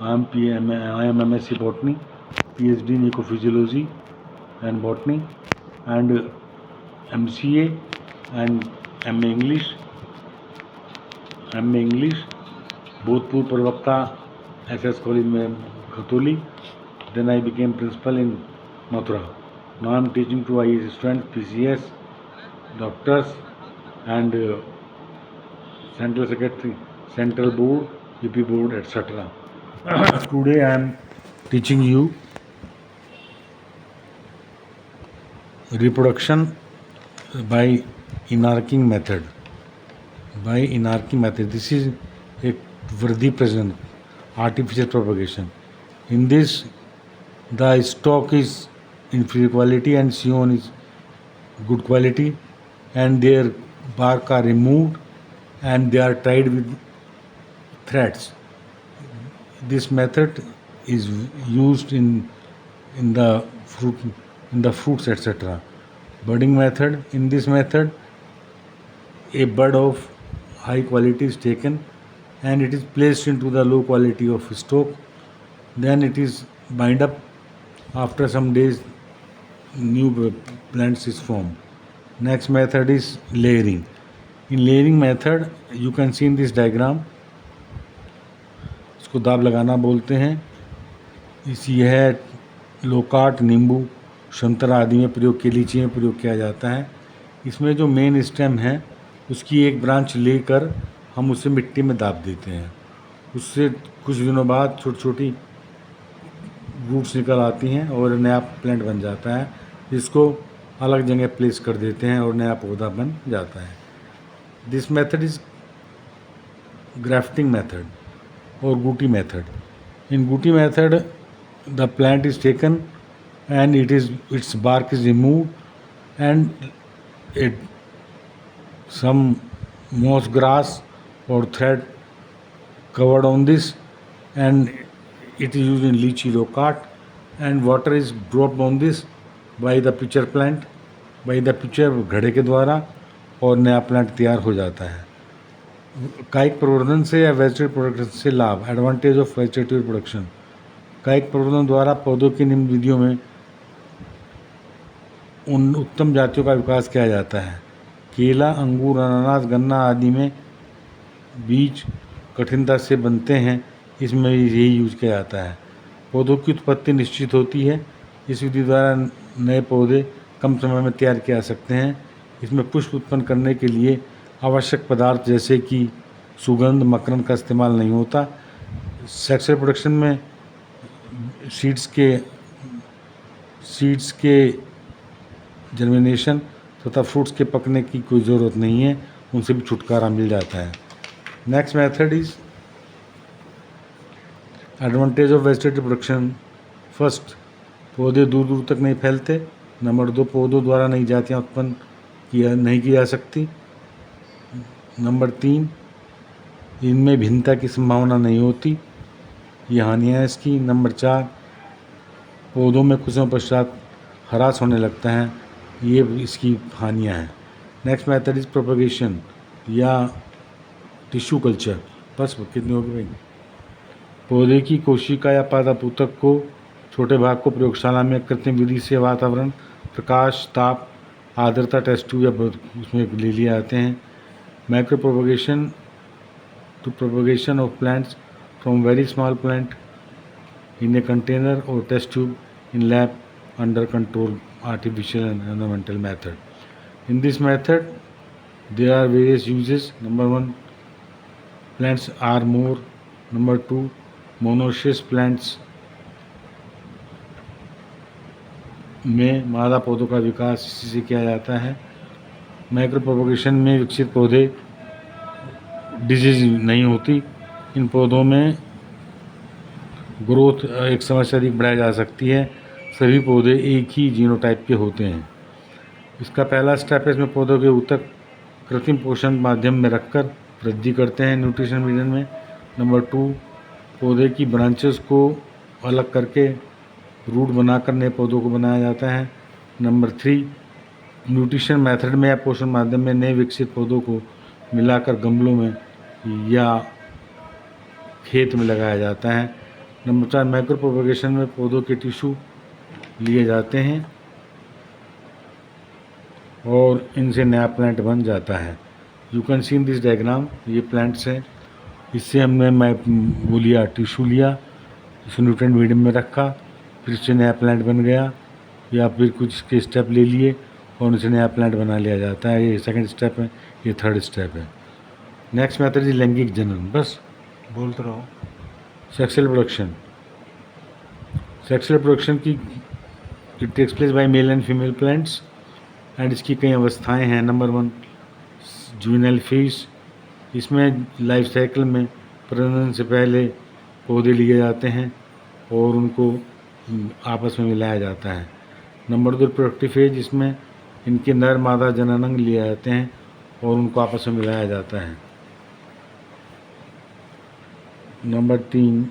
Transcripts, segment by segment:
I am MSc Botany, PhD in Ecophysiology and Botany, and MCA and MA English, भूतपूर्व प्रवक्ता SS college में Khatauli. Then I became principal in Mathura. Now I am teaching to IAS students, PCS, doctors, and Central Secretary, Central Board, UP Board, etc. Today I am teaching you reproduction by inarching method. This is a Vardhi present, artificial propagation. In this, the stock is inferior quality and scion is good quality, and their bark are removed and they are tied with threads. This method is used in the fruits, etc. Budding method. In this method, a bud of high quality is taken and it is placed into the low quality of stock. Then it is bind up. After some days, new plants is formed. Next method is layering. In layering method, you can see in this diagram, इसको दाब लगाना बोलते हैं. यह loquat, नींबू, संतरा आदि में प्रयोग के लीची में प्रयोग किया जाता है. इसमें जो मेन स्टेम है उसकी एक ब्रांच लेकर हम उसे मिट्टी में दाब देते हैं. उससे कुछ दिनों बाद छोटी छोटी रूट्स निकल आती हैं और नया प्लांट बन जाता है, जिसको अलग जगह प्लेस कर देते हैं और नया पौधा बन जाता है. This method is grafting method or Guti method. In Guti method, the plant is taken and its bark is removed and some moss grass or thread covered on this, and it is used in lychee lokat, and water is dropped on this by the pitcher plant, by the pitcher घड़े के द्वारा, और नया plant तैयार हो जाता है. कायिक प्रवर्धन से या वेजिटेटिव प्रोडक्शन से लाभ. Advantage of vegetative production. कायिक प्रवर्धन द्वारा पौधों की निम्न विधियों में उन उत्तम जातियों का विकास किया जाता है. केला, अंगूर, अनानास, गन्ना आदि में बीज कठिनता से बनते हैं, इसमें यही यूज किया जाता है. पौधों की उत्पत्ति निश्चित होती है. इस विधि द्वारा नए पौधे कम समय में तैयार किए जा सकते हैं. इसमें पुष्प उत्पन्न करने के लिए आवश्यक पदार्थ जैसे कि सुगंध, मकरंद का इस्तेमाल नहीं होता. सेक्सुअल प्रोडक्शन में सीड्स के जर्मिनेशन तथा फ्रूट्स के पकने की कोई ज़रूरत नहीं है, उनसे भी छुटकारा मिल जाता है. Next method is advantage of vegetative production. First, पौधे दूर दूर तक नहीं फैलते. नंबर 2, पौधों द्वारा नई जातियाँ उत्पन्न नहीं की जा सकती. नंबर 3, इनमें भिन्नता की संभावना नहीं होती. ये हानियाँ हैं इसकी. नंबर 4, पौधों में कुछ समय पश्चात हरास होने लगता है. ये इसकी हानियाँ हैं. नेक्स्ट मेथड इज प्रोपगेशन या टिश्यू कल्चर. बस कितनी होगी भाई. पौधे की कोशिका या पादप ऊतक को, छोटे भाग को प्रयोगशाला में कृत्रिम विधि से वातावरण, प्रकाश, ताप, आर्द्रता टेस्ट ट्यूब या उसमें ले लिए जाते हैं. Micro propagation to propagation of plants from very small plant in a container or test tube in lab under control artificial and environmental method. In this method, there are various uses. Number 1, plants are more. Number 2, monoecious plants में मादा पौधों का विकास इसी से किया जाता है. Micro propagation में विकसित पौधे डिजीज नहीं होती. इन पौधों में ग्रोथ एक समय से अधिक बढ़ाई जा सकती है. सभी पौधे एक ही जीनोटाइप के होते हैं. इसका पहला स्टेप है, इसमें पौधों के ऊतक कृत्रिम पोषण माध्यम में रखकर वृद्धि करते हैं न्यूट्रिशन मीडियम में. नंबर 2, पौधे की ब्रांचेस को अलग करके रूट बनाकर नए पौधों को बनाया जाता है. नंबर 3, न्यूट्रिशन मेथड में या पोषण माध्यम में नए विकसित पौधों को मिलाकर गमलों में या खेत में लगाया जाता है. नंबर 4 माइक्रो प्रोपगेशन में पौधों के टिश्यू लिए जाते हैं और इनसे नया प्लांट बन जाता है। You can see in this diagram, ये प्लांट्स हैं। इससे हमने वो लिया, टिश्यू लिया, इसे न्यूट्रिएंट मीडियम में रखा, फिर इससे नया प्लांट बन गया, या फिर कुछ इसके स्टेप ले लिए और उनसे नया प्लांट बना लिया जाता है। ये सेकंड स्टेप है, ये थर्ड स्टेप है। नेक्स्ट मेथड इज लैंगिक जनन। बस बोलते रहो। सेक्सुअल प्रोडक्शन, सेक्सुअल प्रोडक्शन की it takes place by male and female plants and इसकी कई अवस्थाएं हैं। नंबर 1 जुवेनाइल फेज, इसमें लाइफ साइकिल में प्रजनन से पहले पौधे लिए जाते हैं और उनको आपस में मिलाया जाता है। नंबर 2 रिप्रोडक्टिव फेज, इसमें इनके नर मादा जननांग लिए जाते हैं और उनको आपस में मिलाया जाता है। नंबर 3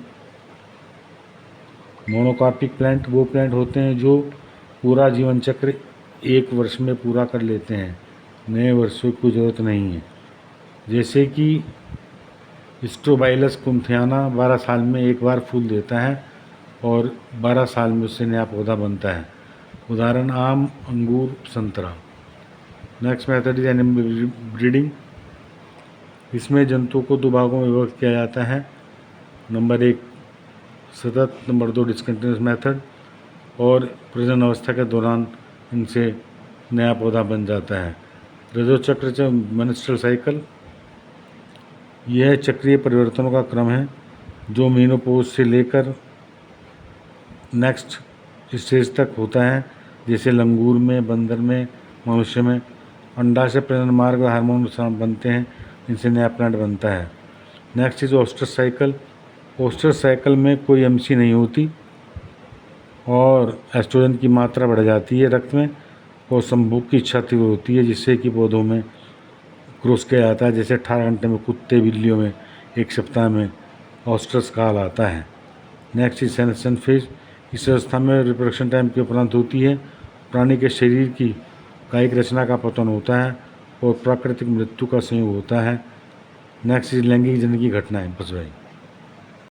मोनोकार्पिक प्लांट, वो प्लांट होते हैं जो पूरा जीवन चक्र 1 वर्ष में पूरा कर लेते हैं, नए वर्षों की ज़रूरत नहीं है। जैसे कि स्ट्रोबाइलस कुंथियाना 12 साल में एक बार फूल देता है और 12 साल में उससे नया पौधा बनता है। उदाहरण आम, अंगूर, संतरा। Next method is animal breeding, इसमें जंतुओं को 2 भागों में विभक्त किया जाता है। नंबर 1 सतत, नंबर 2 डिसकंटिन्यूस मेथड, और प्रजनन अवस्था के दौरान इनसे नया पौधा बन जाता है। ऋतुचक्र मेंस्ट्रुअल साइकिल, यह चक्रीय परिवर्तनों का क्रम है जो मेनोपॉज से लेकर नेक्स्ट स्टेज तक होता है, जैसे लंगूर में, बंदर में, मनुष्य में। अंडाशय प्रजनन मार्ग व हार्मोन बनते हैं, इनसे नया प्लांट बनता है। नेक्स्ट इज ओस्टस साइकिल, ओस्टस साइकिल में कोई एमसी नहीं होती और एस्ट्रोजन की मात्रा बढ़ जाती है रक्त में और संभोग की इच्छा तीव्र होती है, जिससे कि पौधों में क्रॉस किया जाता है। जैसे 18 घंटे में कुत्ते, बिल्लियों में 1 सप्ताह में ओस्टस काल आता है। नेक्स्ट इज सेनेशन फेज, इस अवस्था में रिप्रोडक्शन टाइम के उपरांत होती है, प्राणी के शरीर की कायिक रचना का पतन होता है और प्राकृतिक मृत्यु का संयोग होता है। नेक्स्ट इज लैंगिक जनन की घटनाएं। बस भाई।